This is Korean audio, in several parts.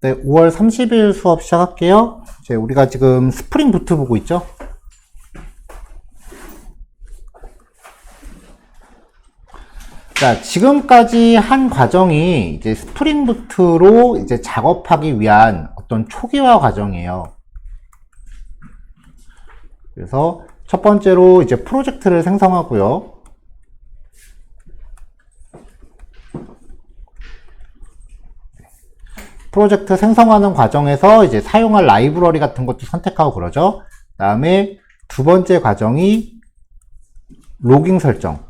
네, 5월 30일 수업 시작할게요. 이제 우리가 지금 스프링 부트 보고 있죠? 자, 지금까지 한 과정이 이제 스프링 부트로 이제 작업하기 위한 어떤 초기화 과정이에요. 그래서 첫 번째로 이제 프로젝트를 생성하고요. 프로젝트 생성하는 과정에서 이제 사용할 라이브러리 같은 것도 선택하고 그러죠. 그 다음에 두 번째 과정이 로깅 설정.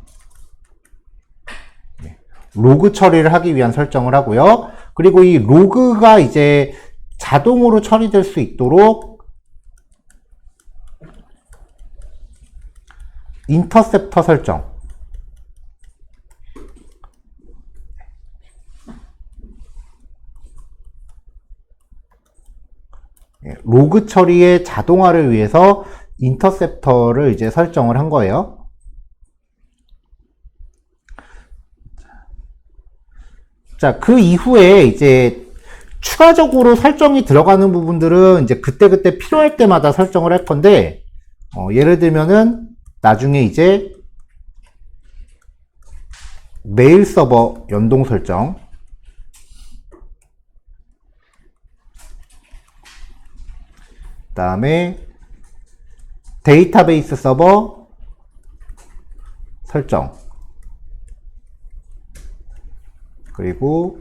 로그 처리를 하기 위한 설정을 하고요. 그리고 이 로그가 이제 자동으로 처리될 수 있도록 인터셉터 설정. 로그 처리의 자동화를 위해서 인터셉터를 이제 설정을 한 거예요. 자, 그 이후에 이제 추가적으로 설정이 들어가는 부분들은 이제 그때그때 필요할 때마다 설정을 할 건데, 예를 들면은 나중에 이제 메일 서버 연동 설정, 그 다음에 데이터베이스 서버 설정, 그리고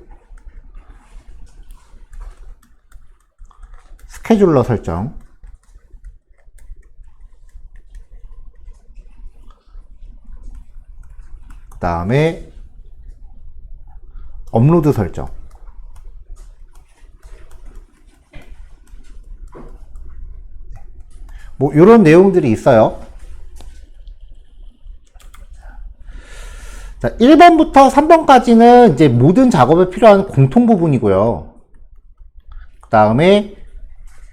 스케줄러 설정, 그 다음에 업로드 설정. 뭐 이런 내용들이 있어요. 자, 1번부터 3번까지는 이제 모든 작업에 필요한 공통 부분이고요. 그 다음에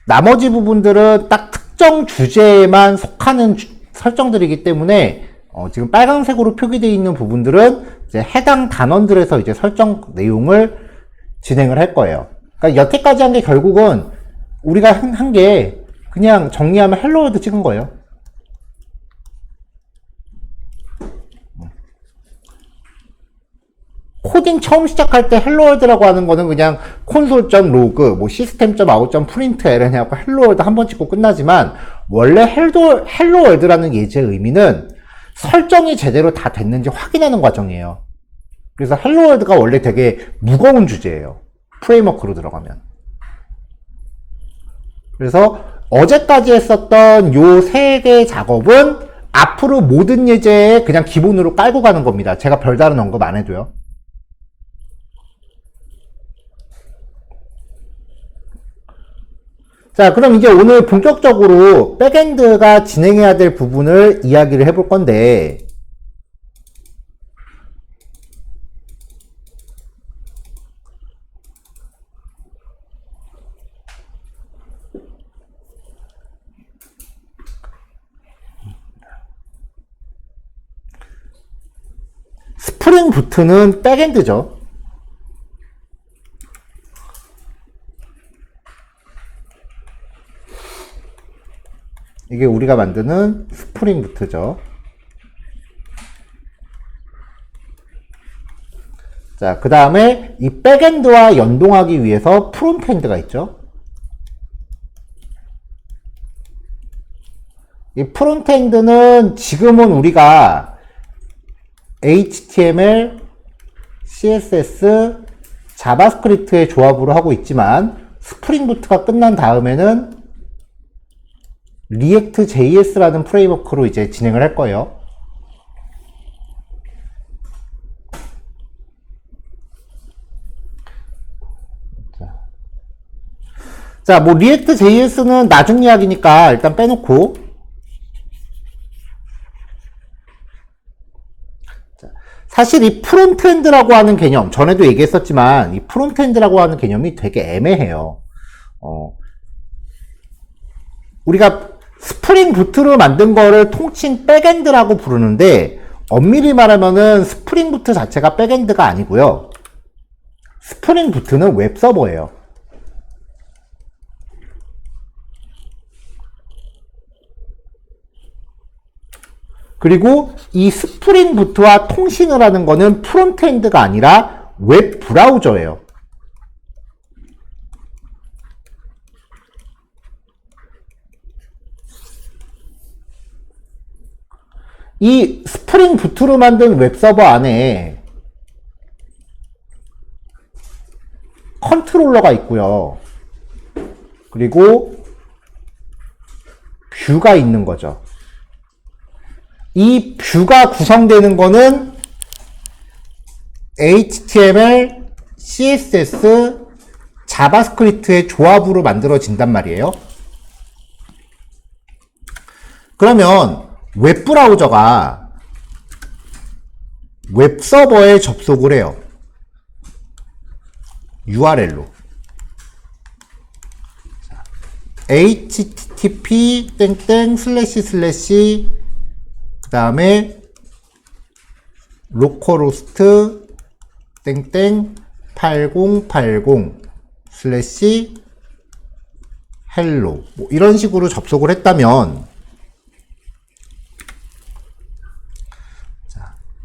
나머지 부분들은 딱 특정 주제에만 속하는 설정들이기 때문에 지금 빨간색으로 표기되어 있는 부분들은 이제 해당 단원들에서 이제 설정 내용을 진행을 할 거예요. 그러니까 여태까지 한 게 결국은 우리가 한 게 그냥 정리하면 헬로월드 찍은 거예요. 코딩 처음 시작할 때 헬로월드라고 하는 거는 그냥 console.log, 뭐 system.out.println 해갖고 헬로월드 한 번 찍고 끝나지만, 원래 헬로월드라는 예제의 의미는 설정이 제대로 다 됐는지 확인하는 과정이에요. 그래서 헬로월드가 원래 되게 무거운 주제예요. 프레임워크로 들어가면. 그래서 어제까지 했었던 요 세 개의 작업은 앞으로 모든 예제에 그냥 기본으로 깔고 가는 겁니다. 제가 별다른 언급 안 해도요. 자, 그럼 이제 오늘 본격적으로 백엔드가 진행해야 될 부분을 이야기를 해볼 건데, 스프링 부트는 백엔드죠. 이게 우리가 만드는 스프링 부트죠. 자, 그 다음에 이 백엔드와 연동하기 위해서 프론트엔드가 있죠. 이 프론트엔드는 지금은 우리가 HTML, CSS, 자바스크립트의 조합으로 하고 있지만, 스프링 부트가 끝난 다음에는 리액트 JS라는 프레임워크로 이제 진행을 할 거예요. 자, 뭐 리액트 JS는 나중 이야기니까 일단 빼놓고, 사실 이 프론트엔드라고 하는 개념, 전에도 얘기했었지만 이 프론트엔드라고 하는 개념이 되게 애매해요. 우리가 스프링 부트로 만든 거를 통칭 백엔드라고 부르는데, 엄밀히 말하면은 스프링 부트 자체가 백엔드가 아니고요. 스프링 부트는 웹서버예요. 그리고 이 스프링 부트와 통신을 하는 거는 프론트엔드가 아니라 웹 브라우저예요. 이 스프링 부트로 만든 웹서버 안에 컨트롤러가 있고요. 그리고 뷰가 있는 거죠. 이 뷰가 구성되는 거는 HTML, CSS, 자바스크립트의 조합으로 만들어진단 말이에요. 그러면 웹브라우저가 웹서버에 접속을 해요. URL로. http 그 다음에 localhost 8080 hello 뭐 이런 식으로 접속을 했다면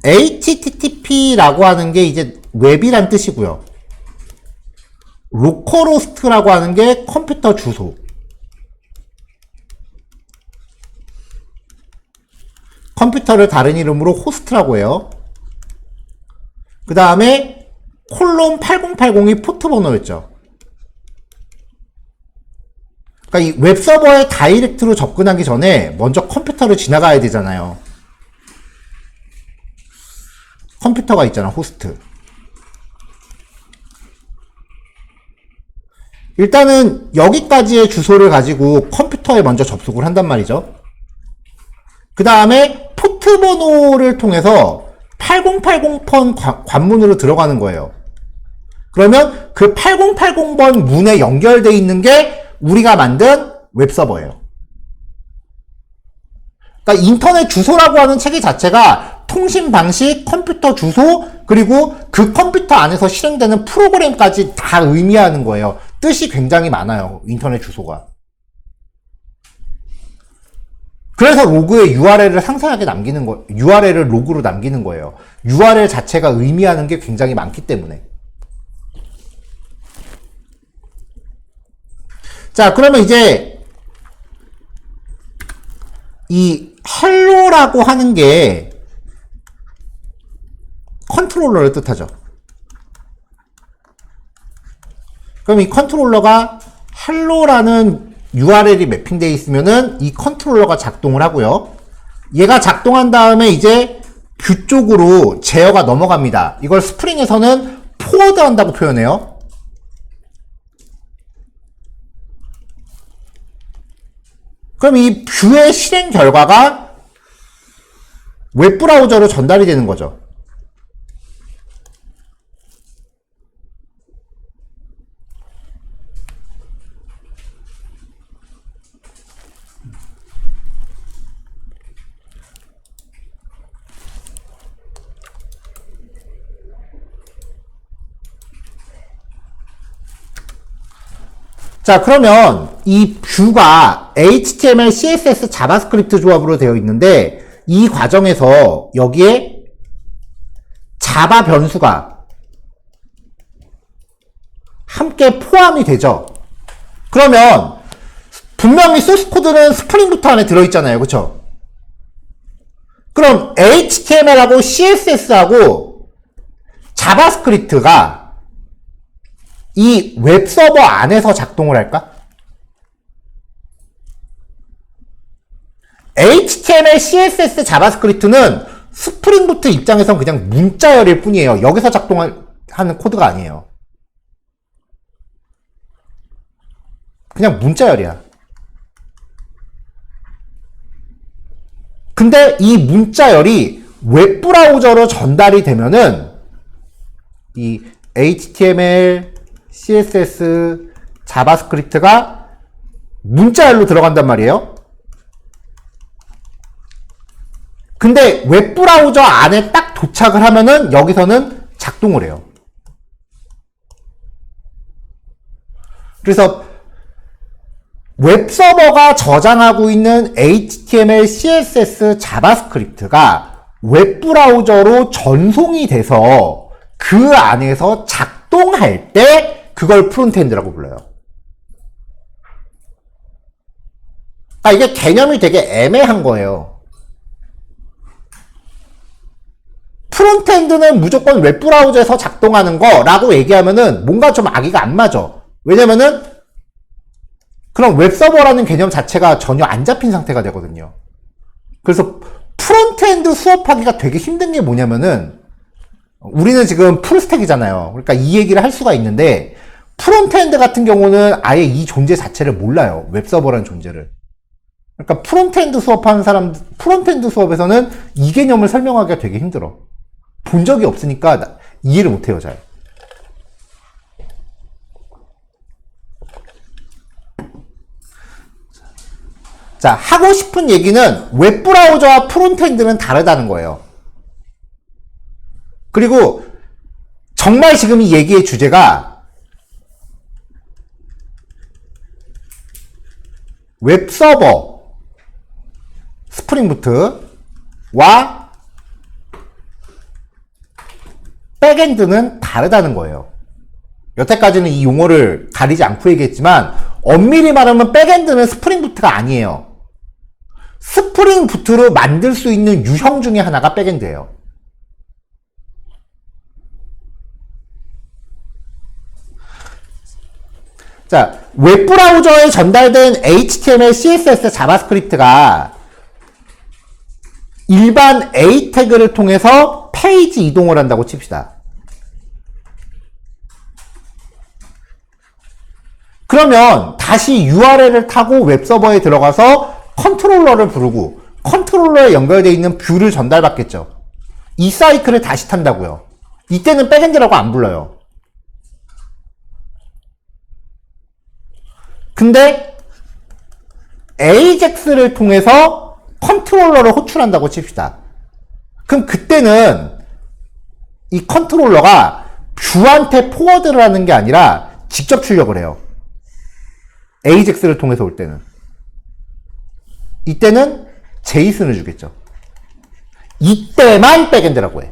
HTTP라고 하는 게 이제 웹이란 뜻이고요. localhost라고 하는 게 컴퓨터 주소. 컴퓨터를 다른 이름으로 호스트라고 해요. 그 다음에 콜론 8080이 포트 번호였죠. 그러니까 이 웹서버에 다이렉트로 접근하기 전에 먼저 컴퓨터를 지나가야 되잖아요. 컴퓨터가 있잖아, 호스트. 일단은 여기까지의 주소를 가지고 컴퓨터에 먼저 접속을 한단 말이죠. 그 다음에 포트 번호를 통해서 8080번 관문으로 들어가는 거예요. 그러면 그 8080번 문에 연결되어 있는 게 우리가 만든 웹서버예요. 그러니까 인터넷 주소라고 하는 체계 자체가 통신 방식, 컴퓨터 주소, 그리고 그 컴퓨터 안에서 실행되는 프로그램까지 다 의미하는 거예요. 뜻이 굉장히 많아요, 인터넷 주소가. 그래서 로그에 URL을 상세하게 남기는 거, URL을 로그로 남기는 거예요. URL 자체가 의미하는 게 굉장히 많기 때문에. 자, 그러면 이제 이 hello라고 하는 게 컨트롤러를 뜻하죠. 그럼 이 컨트롤러가 hello라는 URL이 매핑되어 있으면은 이 컨트롤러가 작동을 하고요. 얘가 작동한 다음에 이제 뷰 쪽으로 제어가 넘어갑니다. 이걸 스프링에서는 포워드 한다고 표현해요. 그럼 이 뷰의 실행 결과가 웹브라우저로 전달이 되는 거죠. 자, 그러면 이 뷰가 HTML, CSS, 자바스크립트 조합으로 되어 있는데 이 과정에서 여기에 자바 변수가 함께 포함이 되죠. 그러면 분명히 소스 코드는 스프링 부트 안에 들어있잖아요. 그쵸? 그럼 HTML하고 CSS하고 자바스크립트가 이 웹서버 안에서 작동을 할까? HTML, CSS, 자바스크립트는 스프링 부트 입장에선 그냥 문자열일 뿐이에요. 여기서 작동하는 코드가 아니에요. 그냥 문자열이야. 근데 이 문자열이 웹브라우저로 전달이 되면은 이 HTML, CSS, 자바스크립트가 문자열로 들어간단 말이에요. 근데 웹브라우저 안에 딱 도착을 하면은 여기서는 작동을 해요. 그래서 웹서버가 저장하고 있는 HTML, CSS, 자바스크립트가 웹브라우저로 전송이 돼서 그 안에서 작동할 때 그걸 프론트엔드라고 불러요. 이게 개념이 되게 애매한 거예요. 프론트엔드는 무조건 웹브라우저에서 작동하는 거라고 얘기하면은 뭔가 좀 아기가 안 맞아. 왜냐면은 그럼 웹서버라는 개념 자체가 전혀 안 잡힌 상태가 되거든요. 그래서 프론트엔드 수업하기가 되게 힘든 게 뭐냐면은 우리는 지금 풀스택이잖아요. 그러니까 이 얘기를 할 수가 있는데 프론트엔드 같은 경우는 아예 이 존재 자체를 몰라요. 웹서버라는 존재를. 그러니까 프론트엔드 수업하는 사람, 프론트엔드 수업에서는 이 개념을 설명하기가 되게 힘들어. 본 적이 없으니까 이해를 못해요, 잘. 자, 하고 싶은 얘기는 웹브라우저와 프론트엔드는 다르다는 거예요. 그리고 정말 지금 이 얘기의 주제가 웹서버 스프링부트와 백엔드는 다르다는 거예요. 여태까지는 이 용어를 가리지 않고 얘기했지만 엄밀히 말하면 백엔드는 스프링부트가 아니에요. 스프링부트로 만들 수 있는 유형 중에 하나가 백엔드예요. 자, 웹브라우저에 전달된 HTML, CSS, 자바스크립트가 일반 A 태그를 통해서 페이지 이동을 한다고 칩시다. 그러면 다시 URL을 타고 웹서버에 들어가서 컨트롤러를 부르고 컨트롤러에 연결되어 있는 뷰를 전달받겠죠. 이 사이클을 다시 탄다고요. 이때는 백엔드라고 안 불러요. 근데 AJAX를 통해서 컨트롤러를 호출한다고 칩시다. 그럼 그때는 이 컨트롤러가 뷰한테 포워드를 하는 게 아니라 직접 출력을 해요. AJAX를 통해서 올 때는. 이때는 제이슨을 주겠죠. 이때만 백엔드라고 해.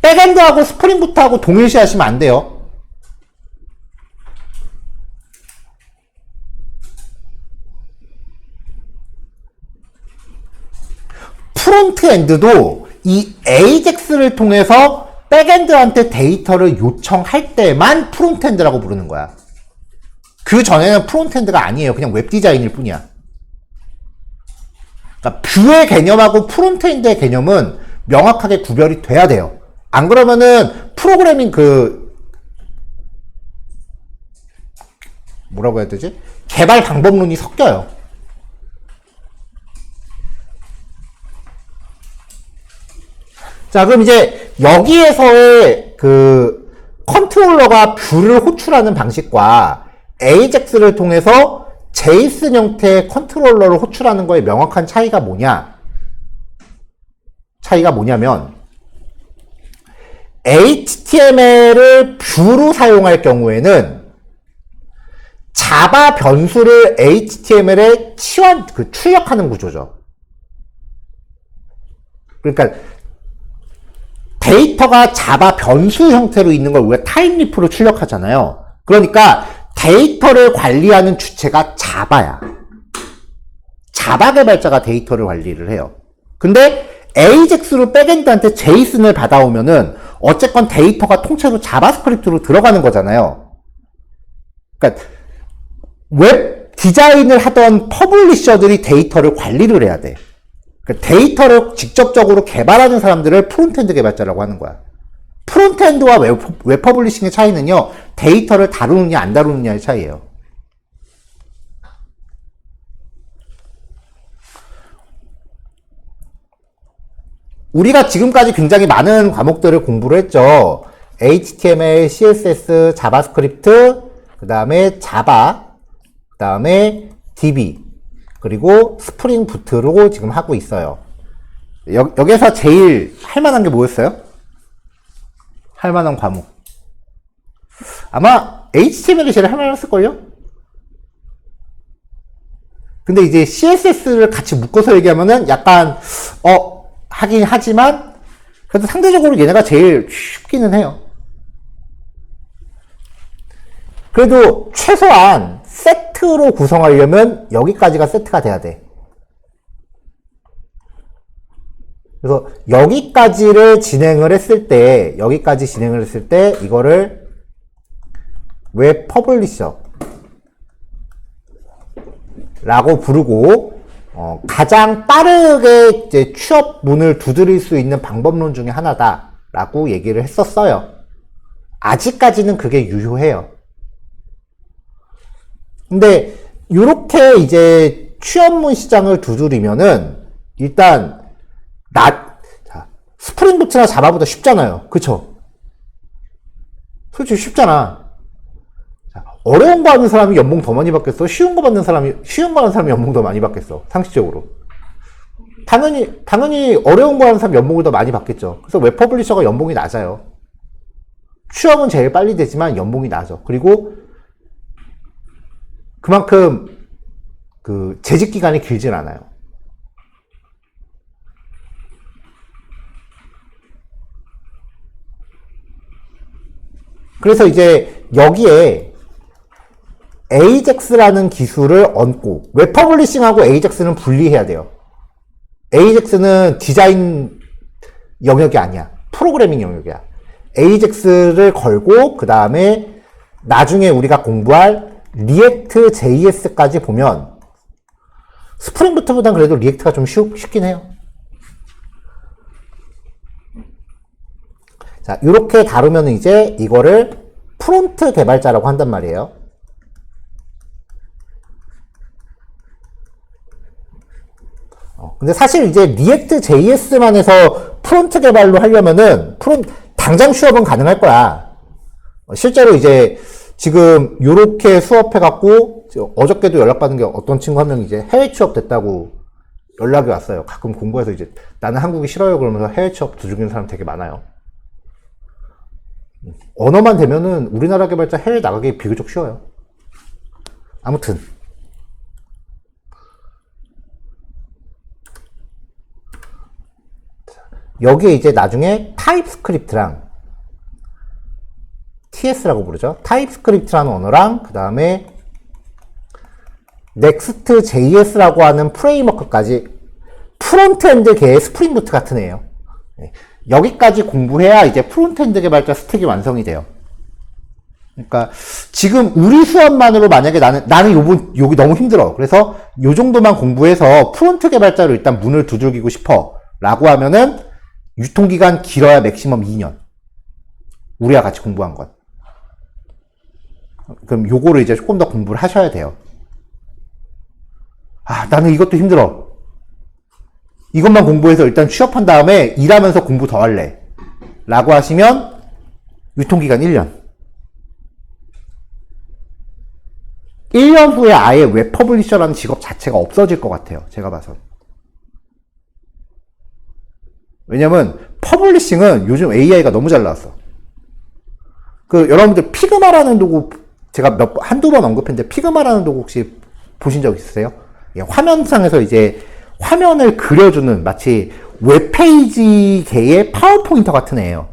백엔드하고 스프링부트하고 동일시 하시면 안 돼요. 프론트엔드도 이 AJAX를 통해서 백엔드한테 데이터를 요청할 때만 프론트엔드라고 부르는 거야. 그 전에는 프론트엔드가 아니에요. 그냥 웹디자인일 뿐이야. 그러니까 뷰의 개념하고 프론트엔드의 개념은 명확하게 구별이 돼야 돼요. 안 그러면은 프로그래밍 뭐라고 해야 되지? 개발 방법론이 섞여요. 자, 그럼 이제 여기에서의 컨트롤러가 뷰를 호출하는 방식과 AJAX를 통해서 제이슨 형태의 컨트롤러를 호출하는 거에 명확한 차이가 뭐냐? 차이가 뭐냐면 HTML을 뷰로 사용할 경우에는 자바 변수를 HTML에 출력하는 구조죠. 그러니까 데이터가 자바 변수 형태로 있는 걸 우리가 타임리프로 출력하잖아요. 그러니까 데이터를 관리하는 주체가 자바야. 자바 개발자가 데이터를 관리를 해요. 근데 AJAX로 백엔드한테 제이슨을 받아오면은 어쨌건 데이터가 통째로 자바스크립트로 들어가는 거잖아요. 그러니까 웹 디자인을 하던 퍼블리셔들이 데이터를 관리를 해야 돼. 그러니까 데이터를 직접적으로 개발하는 사람들을 프론트엔드 개발자라고 하는 거야. 프론트엔드와 웹 퍼블리싱의 차이는요, 데이터를 다루느냐 안 다루느냐의 차이예요. 우리가 지금까지 굉장히 많은 과목들을 공부를 했죠. HTML, CSS, 자바스크립트, 그 다음에 자바, 그 다음에 DB, 그리고 스프링 부트로 지금 하고 있어요. 여기서 제일 할 만한 게 뭐였어요? 할 만한 과목. 아마 HTML이 제일 할 만했을 했을걸요? 근데 이제 CSS를 같이 묶어서 얘기하면은 약간, 하긴 하지만, 그래도 상대적으로 얘네가 제일 쉽기는 해요. 그래도 최소한 세트로 구성하려면 여기까지가 세트가 돼야 돼. 그래서 여기까지 진행을 했을 때 이거를 웹 퍼블리셔 라고 부르고, 가장 빠르게 이제 취업 문을 두드릴 수 있는 방법론 중에 하나다라고 얘기를 했었어요. 아직까지는 그게 유효해요. 근데 이렇게 이제 취업문 시장을 두드리면은 일단 스프링 부트나 자바보다 쉽잖아요. 그쵸? 솔직히 쉽잖아. 어려운 거 하는 사람이 연봉 더 많이 받겠어? 쉬운 거 하는 사람이 연봉 더 많이 받겠어? 상식적으로. 당연히 어려운 거 하는 사람이 연봉을 더 많이 받겠죠. 그래서 웹 퍼블리셔가 연봉이 낮아요. 취업은 제일 빨리 되지만 연봉이 낮아. 그리고 그만큼 재직 기간이 길진 않아요. 그래서 이제 여기에 AJAX라는 기술을 얹고, 웹 퍼블리싱하고 AJAX는 분리해야 돼요. AJAX는 디자인 영역이 아니야. 프로그래밍 영역이야. AJAX를 걸고 그 다음에 나중에 우리가 공부할 리액트 JS까지 보면 스프링 부트보다는 그래도 리액트가 좀 쉽긴 해요. 자, 이렇게 다루면 이제 이거를 프론트 개발자라고 한단 말이에요. 근데 사실 이제 리액트 JS만 해서 프론트 개발로 하려면은 당장 취업은 가능할 거야. 실제로 이제 지금 요렇게 수업해갖고 어저께도 연락받은 게 어떤 친구 한 명이 이제 해외 취업 됐다고 연락이 왔어요. 가끔 공부해서 이제 나는 한국이 싫어요 그러면서 해외 취업 두들기는 사람 되게 많아요. 언어만 되면은 우리나라 개발자 해외 나가기 비교적 쉬워요. 아무튼 여기에 이제 나중에 타입스크립트랑 TS라고 부르죠. 타입스크립트라는 언어랑 그 다음에 Next.js라고 하는 프레임워크까지 프론트엔드계의 스프링 부트 같은 애예요. 여기까지 공부해야 이제 프론트엔드 개발자 스택이 완성이 돼요. 그러니까 지금 우리 수업만으로 만약에 나는 여기 너무 힘들어. 그래서 요 정도만 공부해서 프론트 개발자로 일단 문을 두들기고 싶어 라고 하면은 유통기간 길어야 맥시멈 2년. 우리와 같이 공부한 건. 그럼 요거를 이제 조금 더 공부를 하셔야 돼요. 나는 이것도 힘들어. 이것만 공부해서 일단 취업한 다음에 일하면서 공부 더 할래. 라고 하시면 유통기간 1년. 1년 후에 아예 웹 퍼블리셔라는 직업 자체가 없어질 것 같아요. 제가 봐선. 왜냐면 퍼블리싱은 요즘 AI가 너무 잘 나왔어. 여러분들 피그마라는 도구 제가 한두 번 언급했는데 피그마라는 도구 혹시 보신 적 있으세요? 화면상에서 이제 화면을 그려주는 마치 웹페이지계의 파워포인터 같은 애예요.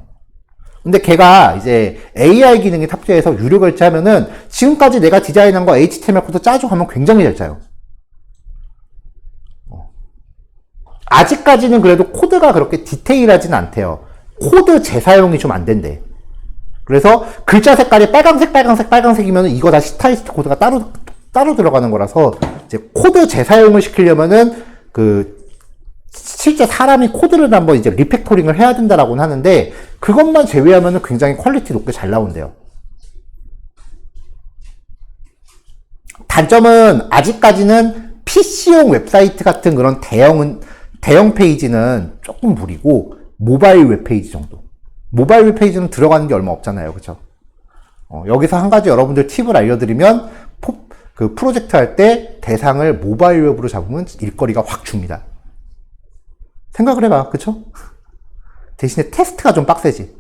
근데 걔가 이제 AI 기능이 탑재해서 유료 결제하면은 지금까지 내가 디자인한 거 HTML 코드 짜줘 하면 굉장히 잘 짜요. 아직까지는 그래도 코드가 그렇게 디테일하진 않대요. 코드 재사용이 좀 안 된대. 그래서 글자 색깔이 빨강색이면 이거 다 스타일리스트 코드가 따로 들어가는 거라서 이제 코드 재사용을 시키려면은 실제 사람이 코드를 한번 이제 리팩토링을 해야 된다라고는 하는데 그것만 제외하면은 굉장히 퀄리티 높게 잘 나온대요. 단점은 아직까지는 PC용 웹사이트 같은 그런 대형 페이지는 조금 무리고 모바일 웹페이지 정도. 모바일 웹페이지는 들어가는 게 얼마 없잖아요. 그쵸? 여기서 한 가지 여러분들 팁을 알려드리면 프로젝트 할 때 대상을 모바일 웹으로 잡으면 일거리가 확 줍니다. 생각을 해봐. 그쵸? 대신에 테스트가 좀 빡세지.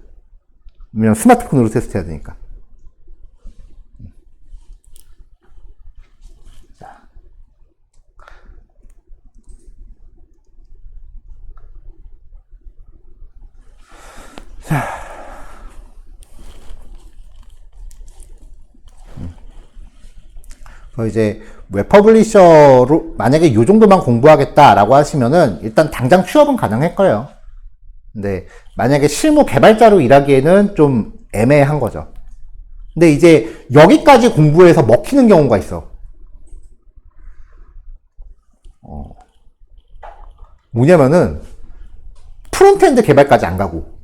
왜냐면 스마트폰으로 테스트해야 되니까. 이제 웹 퍼블리셔로 만약에 요 정도만 공부하겠다라고 하시면은 일단 당장 취업은 가능할 거예요. 근데 만약에 실무 개발자로 일하기에는 좀 애매한 거죠. 근데 이제 여기까지 공부해서 먹히는 경우가 있어. 뭐냐면은 프론트엔드 개발까지 안 가고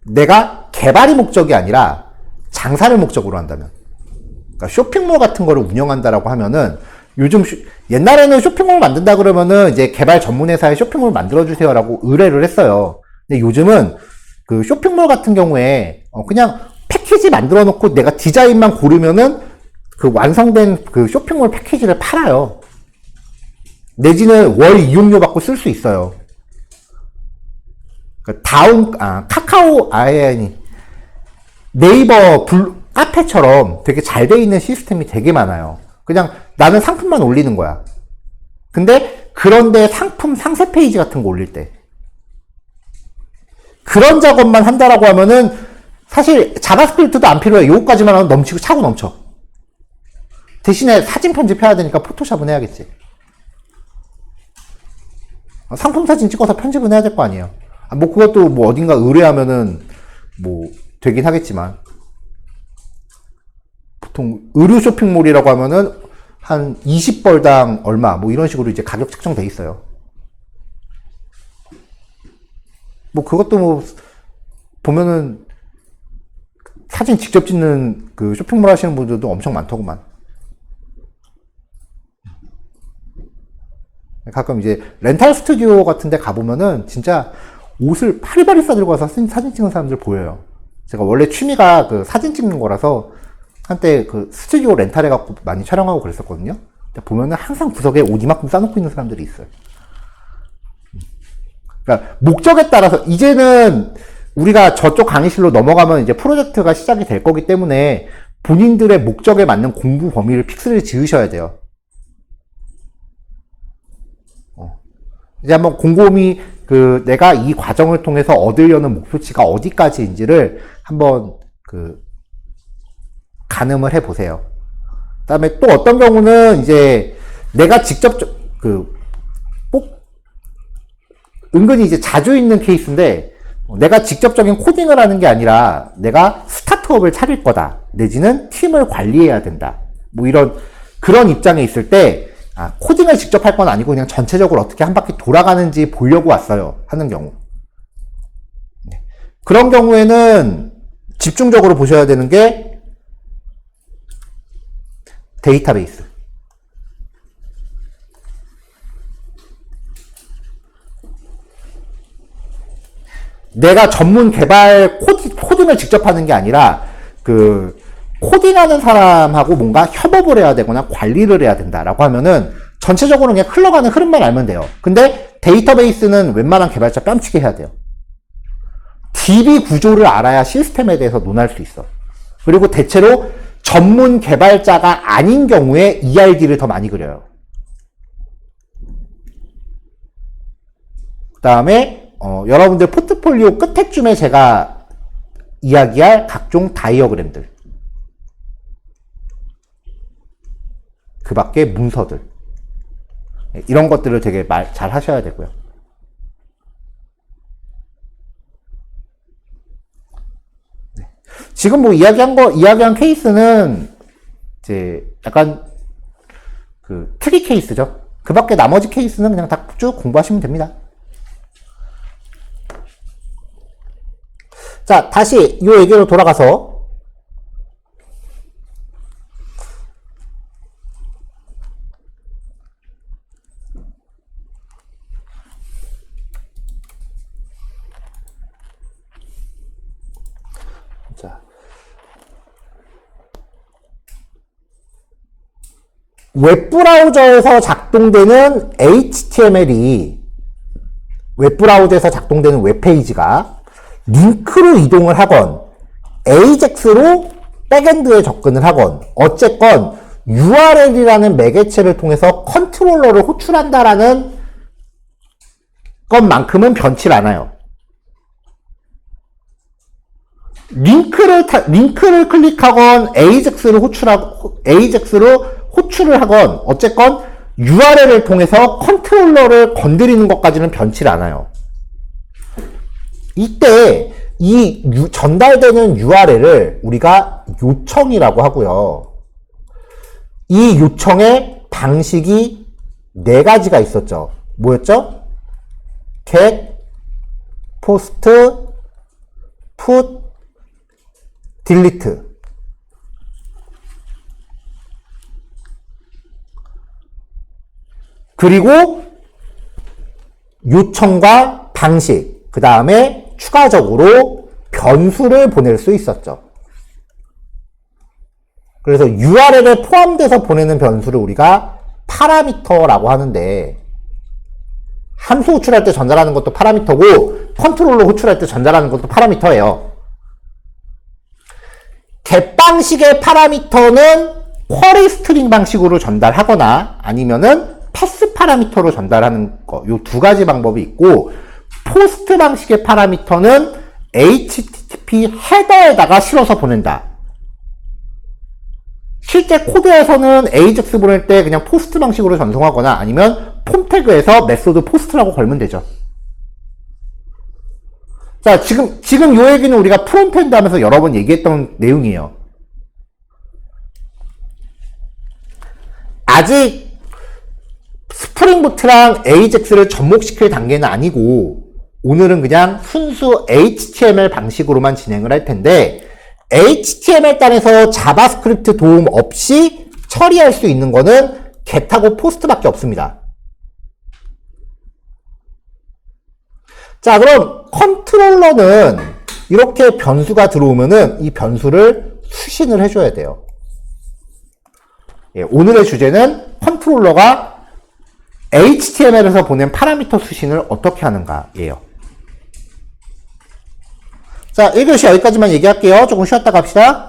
내가 개발이 목적이 아니라 장사를 목적으로 한다면, 그러니까 쇼핑몰 같은 거를 운영한다라고 하면은 요즘 옛날에는 쇼핑몰 만든다 그러면은 이제 개발 전문 회사에 쇼핑몰 만들어 주세요라고 의뢰를 했어요. 근데 요즘은 그 쇼핑몰 같은 경우에 그냥 패키지 만들어 놓고 내가 디자인만 고르면은 그 완성된 그 쇼핑몰 패키지를 팔아요. 내지는 월 이용료 받고 쓸 수 있어요. 카카오, 네이버 카페처럼 되게 잘 돼 있는 시스템이 되게 많아요. 그냥 나는 상품만 올리는 거야. 근데 그런데 상품 상세 페이지 같은 거 올릴 때 그런 작업만 한다라고 하면은 사실 자바스크립트도 안 필요해. 요거까지만 하면 넘치고 차고 넘쳐. 대신에 사진 편집해야 되니까 포토샵은 해야겠지. 상품 사진 찍어서 편집은 해야 될 거 아니에요. 뭐 그것도 뭐 어딘가 의뢰하면은 뭐 되긴 하겠지만, 보통 의류 쇼핑몰이라고 하면은 한 20벌당 얼마 뭐 이런 식으로 이제 가격 책정돼 있어요. 뭐 그것도 뭐 보면은 사진 직접 찍는 그 쇼핑몰 하시는 분들도 엄청 많더구만. 가끔 이제 렌탈 스튜디오 같은 데 가보면은 진짜 옷을 파리바리 싸들고 와서 사진 찍는 사람들 보여요. 제가 원래 취미가 그 사진 찍는 거라서 한때 그 스튜디오 렌탈해갖고 많이 촬영하고 그랬었거든요. 보면은 항상 구석에 옷 이만큼 싸놓고 있는 사람들이 있어요. 그러니까 목적에 따라서 이제는 우리가 저쪽 강의실로 넘어가면 이제 프로젝트가 시작이 될 거기 때문에 본인들의 목적에 맞는 공부 범위를 픽스를 지으셔야 돼요. 이제 한번 곰곰이 그 내가 이 과정을 통해서 얻으려는 목표치가 어디까지인지를 한번 그 가늠을 해 보세요. 그다음에 또 어떤 경우는 이제 내가 직접 꼭 은근히 이제 자주 있는 케이스인데, 내가 직접적인 코딩을 하는 게 아니라 내가 스타트업을 차릴 거다, 내지는 팀을 관리해야 된다, 뭐 이런 그런 입장에 있을 때 코딩을 직접 할 건 아니고 그냥 전체적으로 어떻게 한 바퀴 돌아가는지 보려고 왔어요 하는 경우, 그런 경우에는 집중적으로 보셔야 되는 게 데이터베이스. 내가 전문 개발 코딩을 직접 하는 게 아니라 그 코딩하는 사람하고 뭔가 협업을 해야 되거나 관리를 해야 된다라고 하면은 전체적으로 그냥 흘러가는 흐름만 알면 돼요. 근데 데이터베이스는 웬만한 개발자 뺨치게 해야 돼요. DB 구조를 알아야 시스템에 대해서 논할 수 있어. 그리고 대체로 전문 개발자가 아닌 경우에 ERD를 더 많이 그려요. 그 다음에 여러분들 포트폴리오 끝에쯤에 제가 이야기할 각종 다이어그램들, 그 밖에 문서들, 이런 것들을 되게 잘 하셔야 되고요. 네. 지금 뭐 이야기한 케이스는 이제 약간 그 특이 케이스죠. 그 밖에 나머지 케이스는 그냥 다 쭉 공부하시면 됩니다. 자, 다시 이 얘기로 돌아가서 웹브라우저에서 작동되는 HTML이, 웹브라우저에서 작동되는 웹페이지가 링크로 이동을 하건 AJAX로 백엔드에 접근을 하건 어쨌건 URL이라는 매개체를 통해서 컨트롤러를 호출한다라는 것만큼은 변치 않아요. 링크를 클릭하건 AJAX로 호출을 하건 어쨌건 URL을 통해서 컨트롤러를 건드리는 것까지는 변치를 않아요. 이때 이 전달되는 URL을 우리가 요청이라고 하고요. 이 요청의 방식이 네 가지가 있었죠. 뭐였죠? get, post, put, delete. 그리고 요청과 방식, 그 다음에 추가적으로 변수를 보낼 수 있었죠. 그래서 URL에 포함돼서 보내는 변수를 우리가 파라미터라고 하는데, 함수 호출할 때 전달하는 것도 파라미터고 컨트롤러 호출할 때 전달하는 것도 파라미터예요. get 방식의 파라미터는 쿼리 스트링 방식으로 전달하거나 아니면은 패스 파라미터로 전달하는 거, 요 두 가지 방법이 있고, 포스트 방식의 파라미터는 HTTP 헤더에다가 실어서 보낸다. 실제 코드에서는 AJAX 보낼 때 그냥 포스트 방식으로 전송하거나 아니면 폼 태그에서 메소드 포스트라고 걸면 되죠. 자, 지금 요 얘기는 우리가 프론트엔드 하면서 여러 번 얘기했던 내용이에요. 아직 스프링부트랑 AJAX를 접목시킬 단계는 아니고 오늘은 그냥 순수 HTML 방식으로만 진행을 할 텐데, HTML 단에서 자바스크립트 도움 없이 처리할 수 있는 거는 get하고 post밖에 없습니다. 자, 그럼 컨트롤러는 이렇게 변수가 들어오면은 이 변수를 수신을 해줘야 돼요. 예, 오늘의 주제는 컨트롤러가 HTML에서 보낸 파라미터 수신을 어떻게 하는가예요. 자, 1교시 여기까지만 얘기할게요. 조금 쉬었다 갑시다.